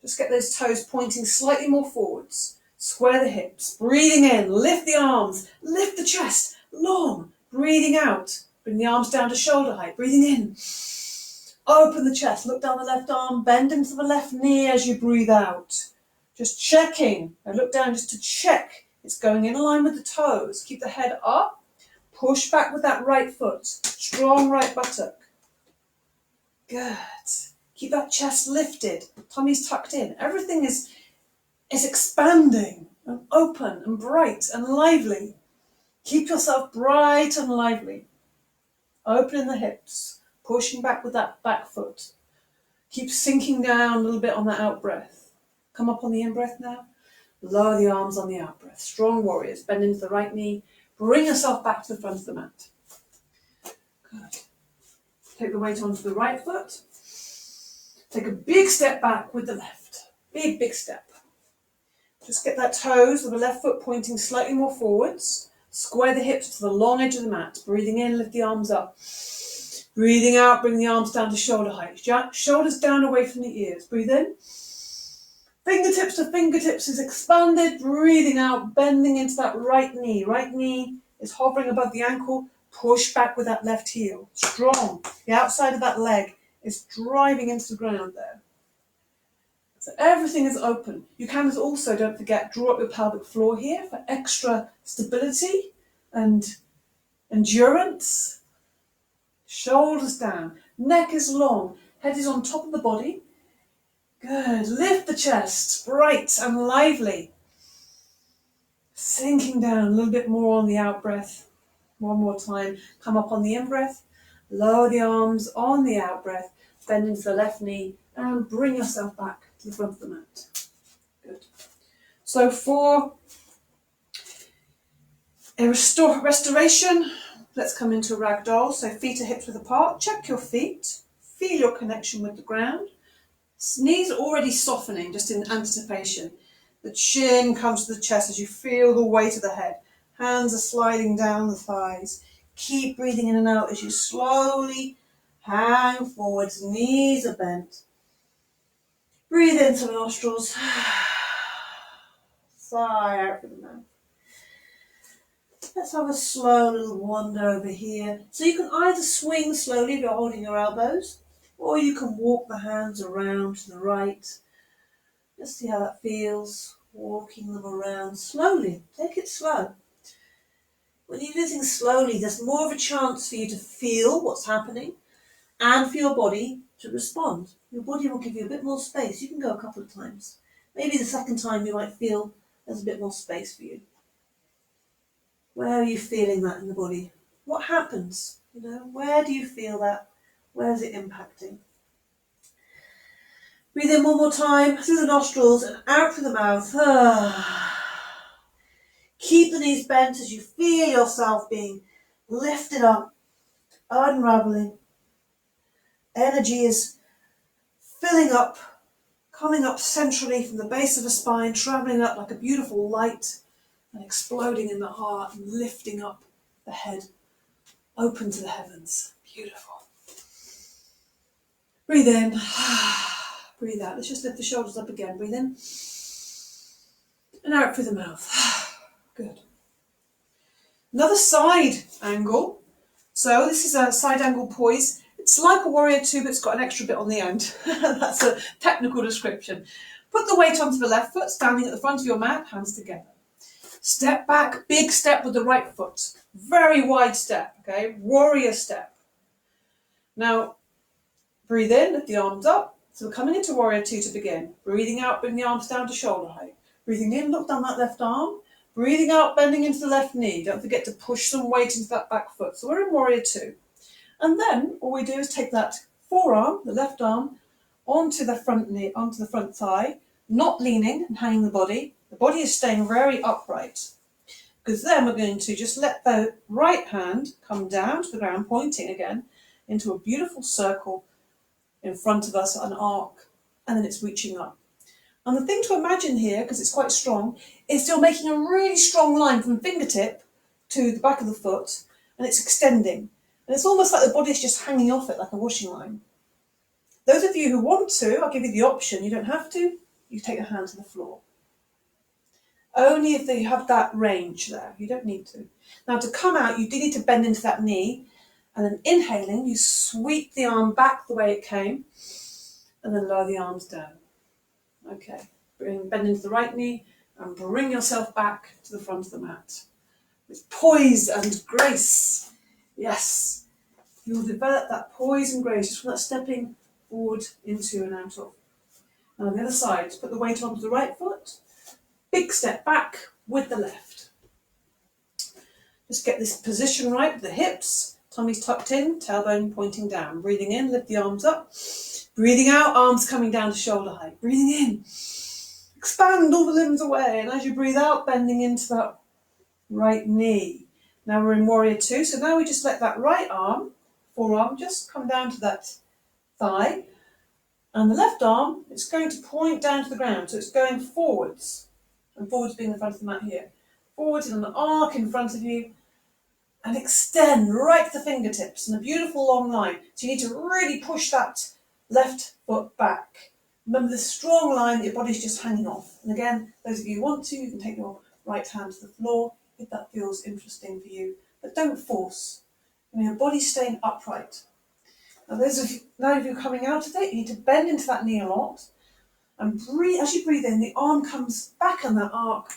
Just get those toes pointing slightly more forwards. Square the hips. Breathing in, lift the arms, lift the chest, long. Breathing out, bring the arms down to shoulder height. Breathing in, open the chest, look down the left arm, bend into the left knee as you breathe out. Just checking. I look down just to check it's going in line with the toes. Keep the head up. Push back with that right foot. Strong right buttock. Good. Keep that chest lifted, tummy's tucked in. Everything is expanding and open and bright and lively. Keep yourself bright and lively. Opening the hips, pushing back with that back foot. Keep sinking down a little bit on that out breath. Come up on the in breath now. Lower the arms on the out breath. Strong warriors. Bend into the right knee. Bring yourself back to the front of the mat. Good. Take the weight onto the right foot. Take a big step back with the left. Big, big step. Just get that toes of the left foot pointing slightly more forwards. Square the hips to the long edge of the mat. Breathing in, lift the arms up. Breathing out, bring the arms down to shoulder height. Shoulders down away from the ears. Breathe in. Fingertips to fingertips is expanded. Breathing out, bending into that right knee. Right knee is hovering above the ankle. Push back with that left heel. Strong. The outside of that leg is driving into the ground there. So everything is open. You can also, don't forget, draw up your pelvic floor here for extra stability and endurance. Shoulders down. Neck is long. Head is on top of the body. Good. Lift the chest. Bright and lively. Sinking down a little bit more on the out breath. One more time. Come up on the in breath. Lower the arms on the out breath. Bend into the left knee and bring yourself back to the front of the mat. Good. So for a restoration, let's come into ragdoll. So feet are hips width apart. Check your feet. Feel your connection with the ground. Knees are already softening just in anticipation. The chin comes to the chest as you feel the weight of the head. Hands are sliding down the thighs. Keep breathing in and out as you slowly hang forwards. Knees are bent. Breathe into the nostrils. Sigh out through the mouth. Let's have a slow little wander over here. So you can either swing slowly if you're holding your elbows, or you can walk the hands around to the right. Just see how that feels. Walking them around slowly. Take it slow. When you do things slowly, there's more of a chance for you to feel what's happening and for your body to respond. Your body will give you a bit more space. You can go a couple of times. Maybe the second time you might feel there's a bit more space for you. Where are you feeling that in the body? What happens? Where do you feel that? Where is it impacting? Breathe in one more time through the nostrils and out through the mouth. Keep the knees bent as you feel yourself being lifted up, unraveling. Energy is filling up, coming up centrally from the base of the spine, travelling up like a beautiful light and exploding in the heart and lifting up the head, open to the heavens. Beautiful. Breathe in. Breathe out. Let's just lift the shoulders up again. Breathe in. And out through the mouth. Good. Another side angle. So this is a side angle poise. It's like a warrior two, but it's got an extra bit on the end. That's a technical description. Put the weight onto the left foot, standing at the front of your mat, hands together. Step back, big step with the right foot. Very wide step, okay? Warrior step. Now, breathe in, lift the arms up. So we're coming into warrior two to begin. Breathing out, bring the arms down to shoulder height. Breathing in, look down that left arm. Breathing out, bending into the left knee. Don't forget to push some weight into that back foot. So we're in warrior two. And then all we do is take that forearm, the left arm, onto the front knee, onto the front thigh, not leaning and hanging the body. The body is staying very upright. Because then we're going to just let the right hand come down to the ground, pointing again into a beautiful circle in front of us, an arc, and then it's reaching up. And the thing to imagine here, because it's quite strong, is you're making a really strong line from fingertip to the back of the foot, and it's extending. And it's almost like the body's just hanging off it like a washing line. Those of you who want to, I'll give you the option, you don't have to, you take your hand to the floor. Only if you have that range there, you don't need to. Now to come out, you do need to bend into that knee, and then inhaling, you sweep the arm back the way it came, and then lower the arms down. Okay, bend into the right knee, and bring yourself back to the front of the mat. With poise and grace. Yes, you'll develop that poise and grace just from that stepping forward into and out of. Now on the other side, put the weight onto the right foot. Big step back with the left. Just get this position right with the hips. Tummy's tucked in, tailbone pointing down. Breathing in, lift the arms up. Breathing out, arms coming down to shoulder height. Breathing in, expand all the limbs away. And as you breathe out, bending into that right knee. Now we're in warrior two. So now we just let that right arm, forearm, just come down to that thigh. And the left arm, it's going to point down to the ground. So it's going forwards. and forwards being in front of the mat here. Forwards in an arc in front of you, and extend right to the fingertips in a beautiful long line. So you need to really push that left foot back. Remember the strong line that your body's just hanging off. And again, those of you who want to, you can take your right hand to the floor if that feels interesting for you. But don't force. Your body's staying upright. Now, those of you coming out of it, you need to bend into that knee a lot. And breathe. As you breathe in, the arm comes back on that arc.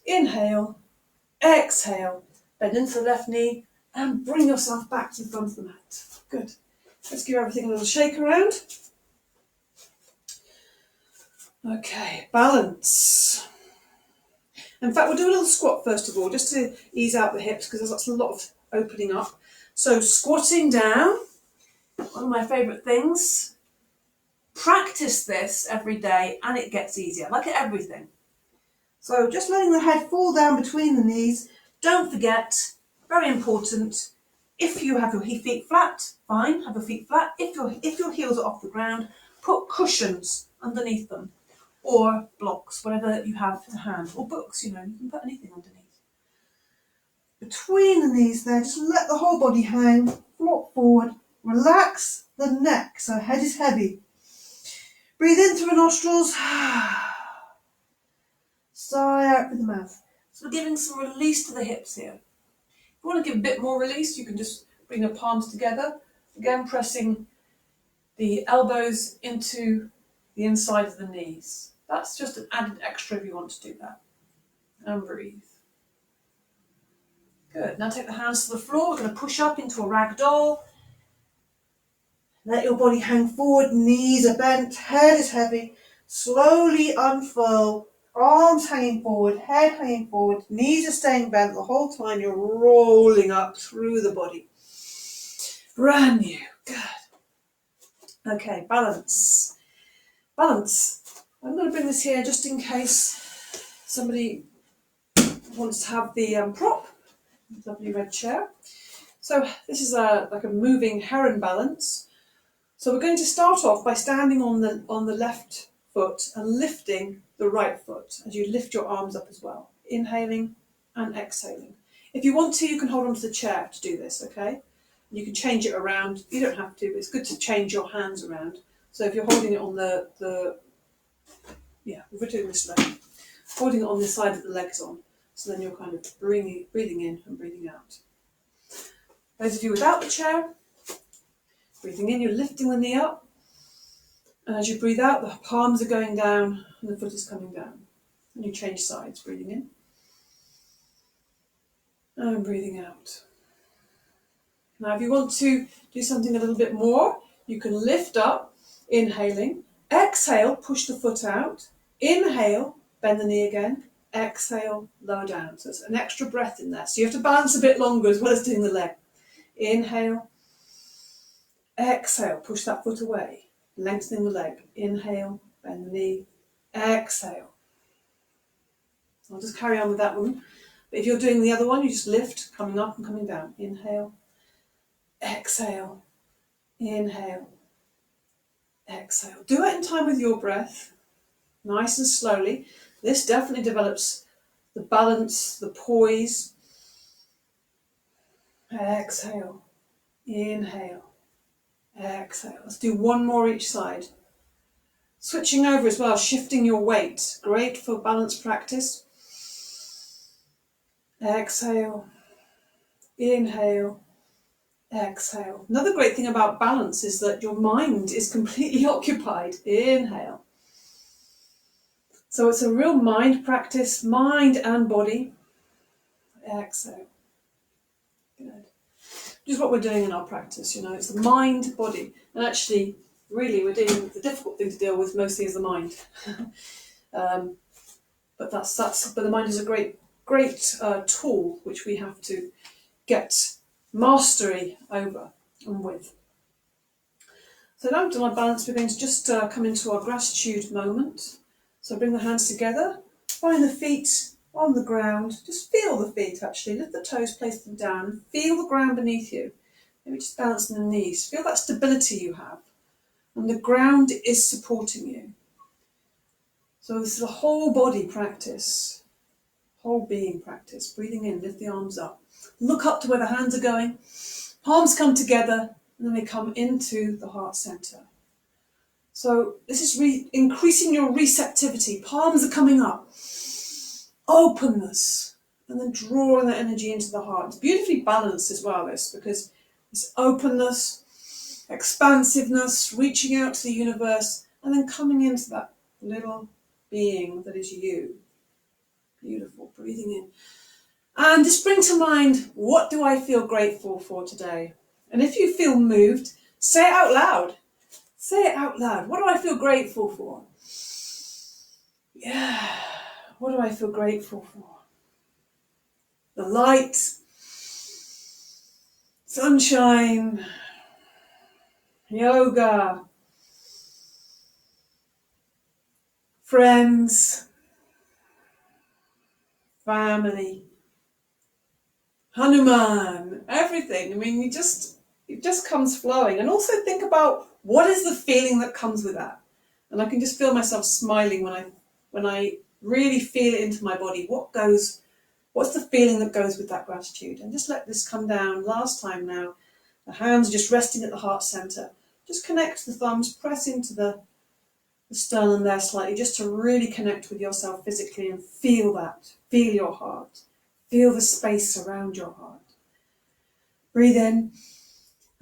Inhale, exhale, bend into the left knee, and bring yourself back to the front of the mat. Good. Let's give everything a little shake around. Okay, balance. In fact, we'll do a little squat first of all, just to ease out the hips, because there's a lot of opening up. So squatting down, one of my favourite things. Practice this every day and it gets easier, like everything. So just letting the head fall down between the knees. Don't forget, very important, if you have your feet flat, fine, have your feet flat. If your heels are off the ground, put cushions underneath them, or blocks, whatever you have to hand, or books, you can put anything underneath. Between the knees there, just let the whole body hang, flop forward, relax the neck, so head is heavy. Breathe in through the nostrils, sigh out through the mouth. So we're giving some release to the hips here. If you want to give a bit more release, you can just bring your palms together, again pressing the elbows into the inside of the knees. That's just an added extra if you want to do that. And breathe. Good. Now take the hands to the floor. We're going to push up into a ragdoll. Let your body hang forward, knees are bent, head is heavy. Slowly unfurl, arms hanging forward, head hanging forward, knees are staying bent the whole time. You're rolling up through the body. Brand new. Good. Okay, balance. Balance. I'm going to bring this here just in case somebody wants to have the prop. Lovely red chair. So this is like a moving heron balance. So we're going to start off by standing on the left foot and lifting the right foot as you lift your arms up as well. Inhaling and exhaling. If you want to, you can hold onto the chair to do this, okay? You can change it around. You don't have to, but it's good to change your hands around. So if you're holding it on we're doing this leg. Holding it on the side that the leg's on. So then you're kind of breathing in and breathing out. Those of you without the chair, breathing in, you're lifting the knee up. And as you breathe out, the palms are going down and the foot is coming down. And you change sides, breathing in. And breathing out. Now, if you want to do something a little bit more, you can lift up, inhaling. Exhale, push the foot out. Inhale, bend the knee again. Exhale, lower down. So it's an extra breath in there. So you have to balance a bit longer as well as doing the leg. Inhale. Exhale, push that foot away. Lengthening the leg. Inhale, bend the knee. Exhale. I'll just carry on with that one. But if you're doing the other one, you just lift, coming up and coming down. Inhale. Exhale. Inhale. Exhale. Do it in time with your breath. Nice and slowly. This definitely develops the balance, the poise. Exhale. Inhale. Exhale. Let's do one more each side. Switching over as well, shifting your weight. Great for balance practice. Exhale. Inhale. Exhale. Another great thing about balance is that your mind is completely occupied. Inhale. So it's a real mind practice, mind and body. Exhale. Good. Which is what we're doing in our practice, it's the mind, body. And actually, really, we're dealing with the difficult thing to deal with mostly is the mind. But the mind is a great tool which we have to get mastery over and with. So now we've done our balance, we're going to just come into our gratitude moment. So bring the hands together, find the feet on the ground, just feel the feet actually, lift the toes, place them down, feel the ground beneath you. Maybe just balancing the knees, feel that stability you have. And the ground is supporting you. So this is a whole body practice, whole being practice. Breathing in, lift the arms up. Look up to where the hands are going. Palms come together and then they come into the heart center. So this is increasing your receptivity. Palms are coming up. Openness. And then drawing that energy into the heart. It's beautifully balanced as well, this, because it's openness, expansiveness, reaching out to the universe, and then coming into that little being that is you. Beautiful. Breathing in. And just bring to mind, what do I feel grateful for today? And if you feel moved, say it out loud. Say it out loud. What do I feel grateful for? Yeah. What do I feel grateful for? The light, sunshine, yoga, friends, family, Hanuman, everything. I mean, it just comes flowing. And also think about what is the feeling that comes with that. And I can just feel myself smiling when I really feel it into my body. What's the feeling that goes with that gratitude? And just let this come down. Last time now, the hands are just resting at the heart center. Just connect the thumbs, press into the sternum there slightly, just to really connect with yourself physically and feel that. Feel your heart. Feel the space around your heart. Breathe in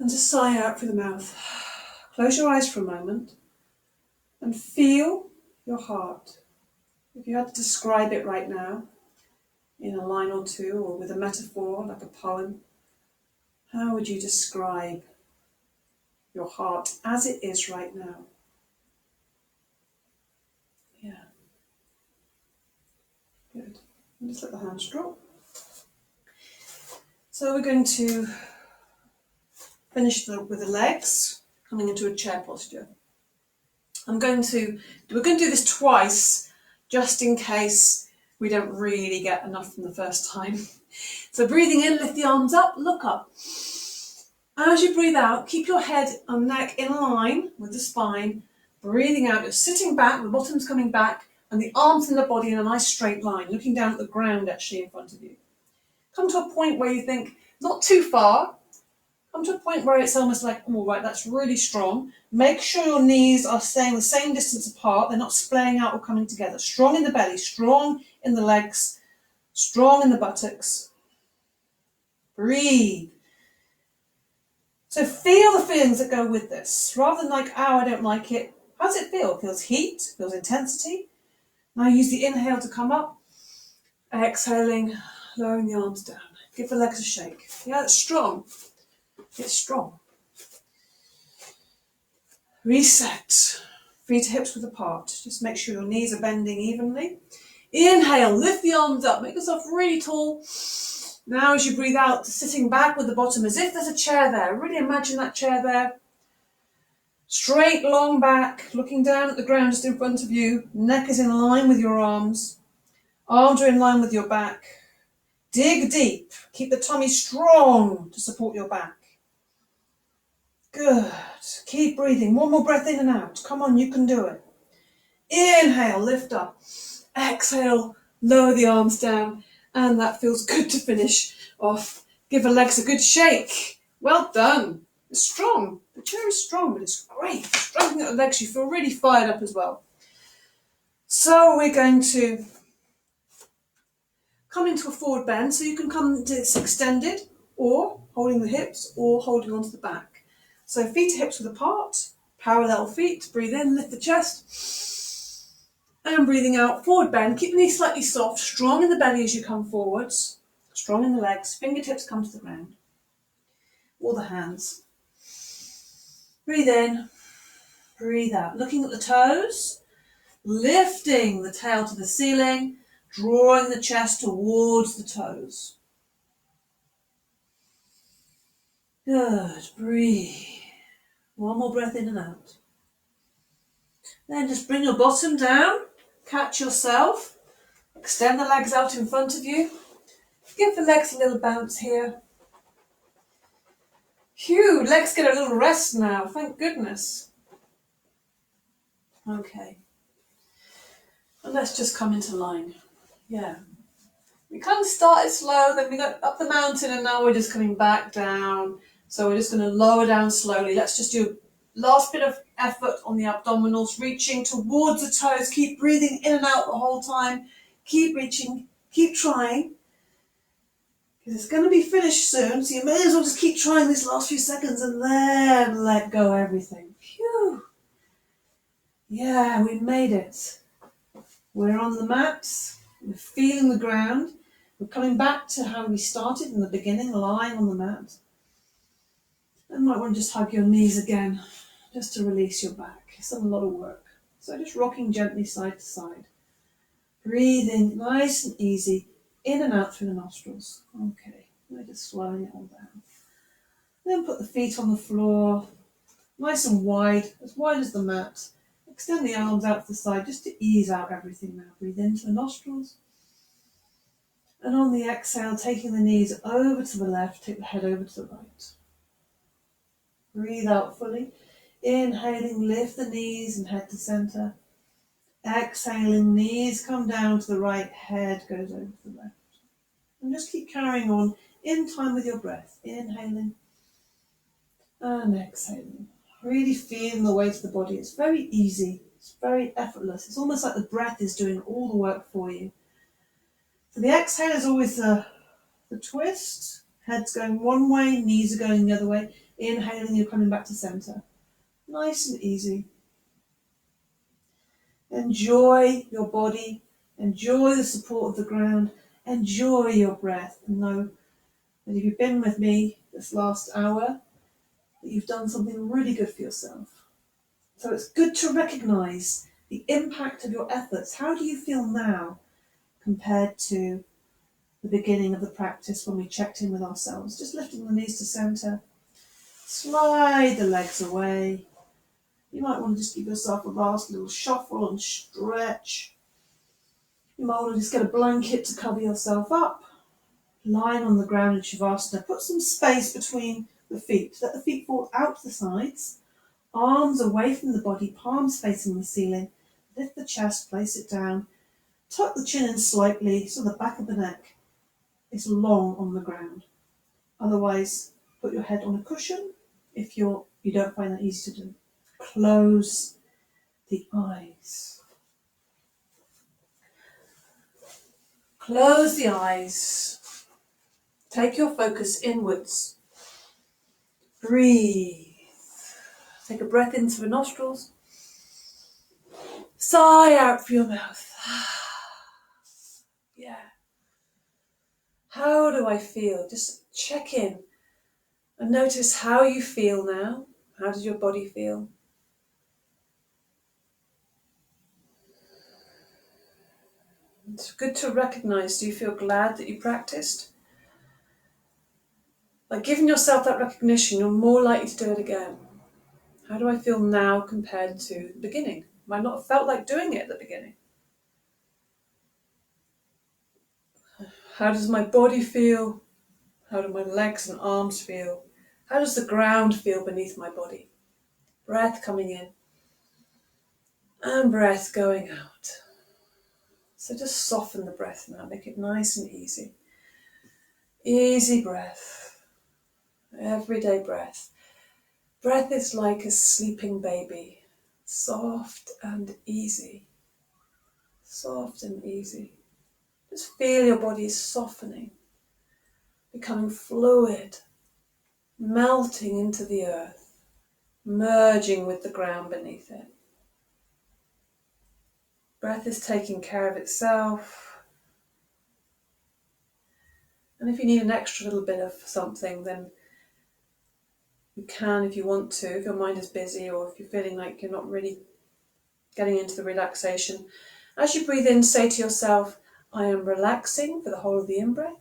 and just sigh out through the mouth. Close your eyes for a moment and feel your heart. If you had to describe it right now, in a line or two, or with a metaphor, like a poem, how would you describe your heart as it is right now? Yeah. Good. And just let the hands drop. So we're going to finish with the legs, coming into a chair posture. We're going to do this twice, just in case we don't really get enough from the first time. So breathing in, lift the arms up, look up. As you breathe out, keep your head and neck in line with the spine. Breathing out, you're sitting back, the bottom's coming back, and the arms and the body in a nice straight line, looking down at the ground actually in front of you. Come to a point where you think, not too far, come to a point where it's almost like, oh, right, that's really strong. Make sure your knees are staying the same distance apart. They're not splaying out or coming together. Strong in the belly, strong in the legs, strong in the buttocks. Breathe. So feel the feelings that go with this. Rather than like, oh, I don't like it. How does it feel? It feels heat, feels intensity. Now use the inhale to come up. Exhaling, lowering the arms down. Give the legs a shake. Yeah, it's strong. It's strong. Reset. Feet to hips width apart. Just make sure your knees are bending evenly. Inhale, lift the arms up. Make yourself really tall. Now as you breathe out, sitting back with the bottom as if there's a chair there. Really imagine that chair there. Straight, long back, looking down at the ground just in front of you. Neck is in line with your arms. Arms are in line with your back. Dig deep. Keep the tummy strong to support your back. Good. Keep breathing. One more breath in and out. Come on, you can do it. Inhale, lift up. Exhale, lower the arms down. And that feels good to finish off. Give the legs a good shake. Well done. It's strong. The chair is strong, but it's great. Striking at the legs, you feel really fired up as well. So we're going to come into a forward bend. So you can come into this extended, or holding the hips, or holding onto the back. So feet to hips width apart, parallel feet. Breathe in, lift the chest. And breathing out, forward bend. Keep the knees slightly soft, strong in the belly as you come forwards. Strong in the legs. Fingertips come to the ground. Or the hands. Breathe in, breathe out. Looking at the toes, lifting the tail to the ceiling, drawing the chest towards the toes. Good, breathe. One more breath in and out. Then just bring your bottom down, catch yourself, extend the legs out in front of you. Give the legs a little bounce here. Phew, legs get a little rest now, thank goodness. Okay. And let's just come into line. Yeah. We kind of started slow, then we got up the mountain, and now we're just coming back down. So we're just going to lower down slowly. Let's just do last bit of effort on the abdominals, reaching towards the toes. Keep breathing in and out the whole time. Keep reaching, keep trying. Because it's going to be finished soon, so you may as well just keep trying these last few seconds and then let go everything. Phew. Yeah, we made it. We're on the mat. We're feeling the ground. We're coming back to how we started in the beginning, lying on the mat. And you might want to just hug your knees again, just to release your back. It's done a lot of work. So just rocking gently side to side. Breathing nice and easy, in and out through the nostrils. Okay, we're just slowing it all down. Then put the feet on the floor, nice and wide as the mat. Extend the arms out to the side just to ease out everything now. Breathe into the nostrils. And on the exhale, taking the knees over to the left, take the head over to the right. Breathe out fully. Inhaling, lift the knees and head to center. Exhaling, knees come down to the right, head goes over to the left. And just keep carrying on in time with your breath. Inhaling and exhaling. Really feeling the weight of the body. It's very easy. It's very effortless. It's almost like the breath is doing all the work for you. So the exhale is always the twist. Head's going one way, knees are going the other way. Inhaling, you're coming back to center. Nice and easy. Enjoy your body. Enjoy the support of the ground. Enjoy your breath. And know that if you've been with me this last hour, that you've done something really good for yourself. So it's good to recognize the impact of your efforts. How do you feel now compared to the beginning of the practice when we checked in with ourselves? Just lifting the knees to center. Slide the legs away. You might want to just give yourself a last little shuffle and stretch. You might want to just get a blanket to cover yourself up. Lying on the ground in Shavasana. Put some space between the feet. Let the feet fall out to the sides. Arms away from the body, palms facing the ceiling. Lift the chest, place it down. Tuck the chin in slightly so the back of the neck is long on the ground. Otherwise, put your head on a cushion if you don't find that easy to do. Close the eyes. Close the eyes. Take your focus inwards. Breathe. Take a breath into the nostrils. Sigh out through your mouth. Yeah. How do I feel? Just check in and notice how you feel now. How does your body feel? It's good to recognize, do you feel glad that you practiced? By giving yourself that recognition, you're more likely to do it again. How do I feel now compared to the beginning? Might not have felt like doing it at the beginning. How does my body feel? How do my legs and arms feel? How does the ground feel beneath my body? Breath coming in and breath going out. So just soften the breath now, make it nice and easy. Easy breath, everyday breath. Breath is like a sleeping baby, soft and easy. Soft and easy. Just feel your body softening, becoming fluid, melting into the earth, merging with the ground beneath it. Breath is taking care of itself. And if you need an extra little bit of something, then you can if you want to, if your mind is busy or if you're feeling like you're not really getting into the relaxation. As you breathe in, say to yourself, I am relaxing for the whole of the in-breath.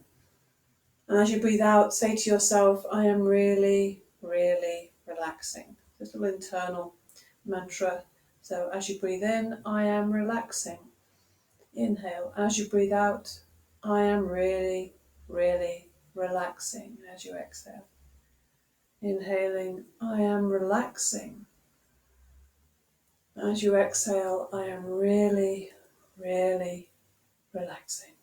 And as you breathe out, say to yourself, I am really, really relaxing. This little internal mantra. So as you breathe in, I am relaxing. Inhale. As you breathe out, I am really, really relaxing. As you exhale. Inhaling, I am relaxing. As you exhale, I am really, really relaxing.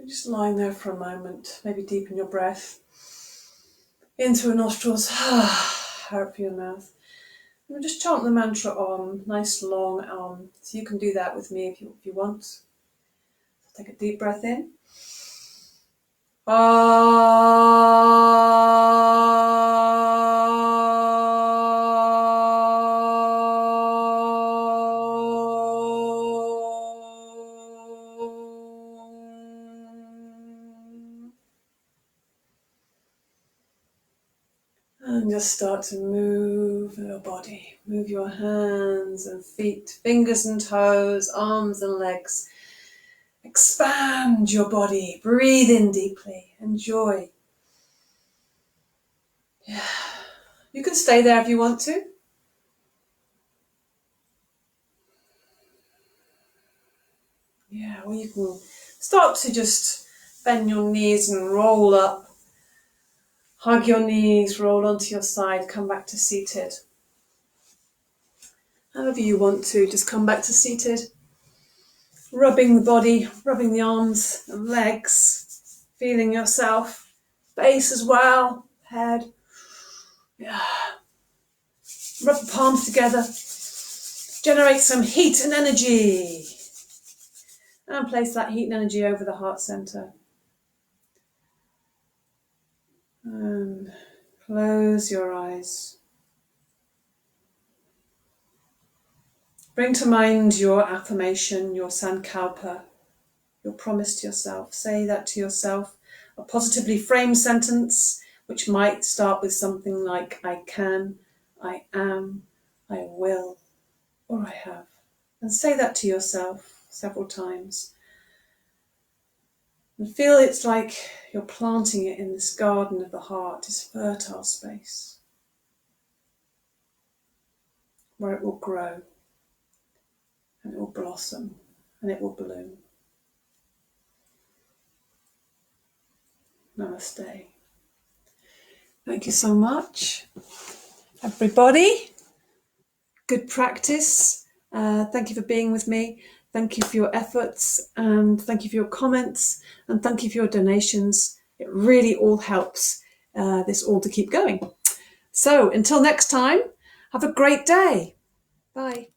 Just lying there for a moment, maybe deepen your breath in through your nostrils, out through your mouth. And we'll just chant the mantra Om, nice long Om. So you can do that with me if you want. So take a deep breath in. And just start to move your body. Move your hands and feet, fingers and toes, arms and legs. Expand your body. Breathe in deeply. Enjoy. Yeah. You can stay there if you want to. Yeah, or you can start to just bend your knees and roll up. Hug your knees, roll onto your side, come back to seated. However you want to, just come back to seated. Rubbing the body, rubbing the arms and legs, feeling yourself. Base as well, head. Yeah. Rub the palms together. Generate some heat and energy. And place that heat and energy over the heart center. And close your eyes. Bring to mind your affirmation, your sankalpa, your promise to yourself. Say that to yourself. A positively framed sentence, which might start with something like, I can, I am, I will, or I have. And say that to yourself several times. And feel it's like you're planting it in this garden of the heart, this fertile space, where it will grow, and it will blossom, and it will bloom. Namaste. Thank you so much, everybody. Good practice. Thank you for being with me. Thank you for your efforts, and thank you for your comments, and thank you for your donations. It really all helps this all to keep going. So until next time, have a great day. Bye.